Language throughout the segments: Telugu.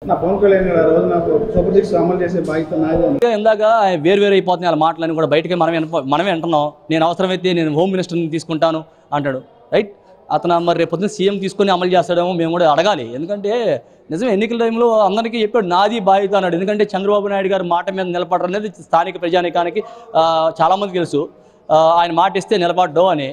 నా పవన్ కళ్యాణ్ గారు ఆ రోజు నాకు సూపర్ సిక్స్ అమలు చేసే బాధ్యత నాది. ఇందాక వేరు అయిపోతున్నాయి వాళ్ళ మాటలని కూడా బయటకి మనమే అంటున్నాం. నేను అవసరమైతే నేను హోమ్ మినిస్టర్ని తీసుకుంటాను అంటాడు, రైట్? అతను మరి రేపు పొద్దున్న సీఎం తీసుకొని అమలు చేస్తాడేమో మేము కూడా అడగాలి. ఎందుకంటే నిజమే ఎన్నికల టైంలో అందరికీ చెప్పాడు నాది బాధ్యత అన్నాడు. ఎందుకంటే చంద్రబాబు నాయుడు గారు మాట మీద నిలబడడం అనేది స్థానిక ప్రజానికానికి చాలామంది తెలుసు. ఆయన మాట ఇస్తే నిలబడ్డో అని.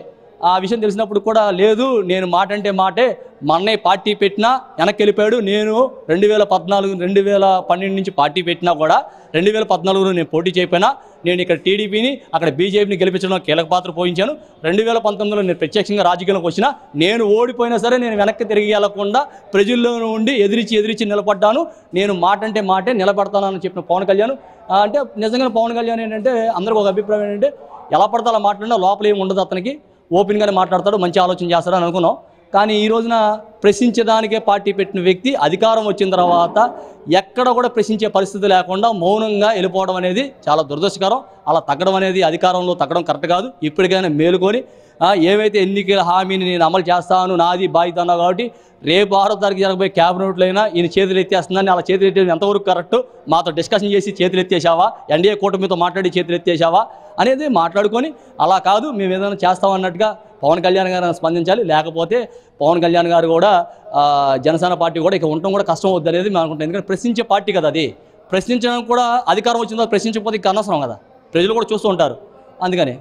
ఆ విషయం తెలిసినప్పుడు కూడా లేదు, నేను మాట అంటే మాటే, మొన్నే పార్టీ పెట్టినా వెనక్కి వెళ్ళిపోయాడు. నేను 2012 నుంచి పార్టీ పెట్టినా కూడా 2014లో నేను పోటీ చేయకపోయినా నేను ఇక్కడ టీడీపీని అక్కడ బీజేపీని గెలిపించడంలో కీలక పాత్ర పోయించాను. 2019లో నేను ప్రత్యక్షంగా రాజకీయంలోకి వచ్చినా నేను ఓడిపోయినా సరే నేను వెనక్కి తిరిగి వెళ్ళకుండా ప్రజల్లో ఉండి ఎదిరించి నిలబడ్డాను. నేను మాట అంటే మాటే నిలబడతానని చెప్పిన పవన్ కళ్యాణ్ అంటే నిజంగా పవన్ కళ్యాణ్ ఏంటంటే అందరికీ ఒక అభిప్రాయం ఏంటంటే ఎలా పడతా అలా మాట్లాడినా లోపల ఏమి ఉండదు, అతనికి ఓపెన్గానే మాట్లాడతాడు, మంచి ఆలోచన చేస్తాడని అనుకున్నాం. కానీ ఈ రోజున ప్రశ్నించడానికే పార్టీ పెట్టిన వ్యక్తి అధికారం వచ్చిన తర్వాత ఎక్కడ కూడా ప్రశ్నించే పరిస్థితి లేకుండా మౌనంగా వెళ్ళిపోవడం అనేది చాలా దురదృష్టకరం. అలా తగ్గడం అనేది అధికారంలో తగ్గడం కరెక్ట్ కాదు. ఇప్పటికైనా మేలుకొని ఏవైతే ఎన్నికల హామీని నేను అమలు చేస్తాను నాది బాధ్యత అన్నా కాబట్టి రేపు 6వ తారీఖు జరగబోయే క్యాబినెట్లో అయినా ఈయన చేతులు ఎత్తేస్తుందని అలా చేతులు ఎత్తేది ఎంతవరకు కరెక్ట్, మాతో డిస్కషన్ చేసి చేతులు ఎత్తేసావా, ఎన్డీఏ కూటమితో మాట్లాడి చేతులు ఎత్తేసావా అనేది మాట్లాడుకొని అలా కాదు మేము ఏదైనా చేస్తామన్నట్టుగా పవన్ కళ్యాణ్ గారు స్పందించాలి. లేకపోతే పవన్ కళ్యాణ్ గారు కూడా జనసేన పార్టీ కూడా ఇక ఉండటం కూడా కష్టం అవుద్ది అనేది మేము అనుకుంటాం. ఎందుకంటే ప్రశ్నించే పార్టీ కదా అది. ప్రశ్నించడం కూడా అధికారం వచ్చిందో ప్రశ్నించకపోతే ఇక అనవసరం కదా, ప్రజలు కూడా చూస్తూ ఉంటారు. అందుకని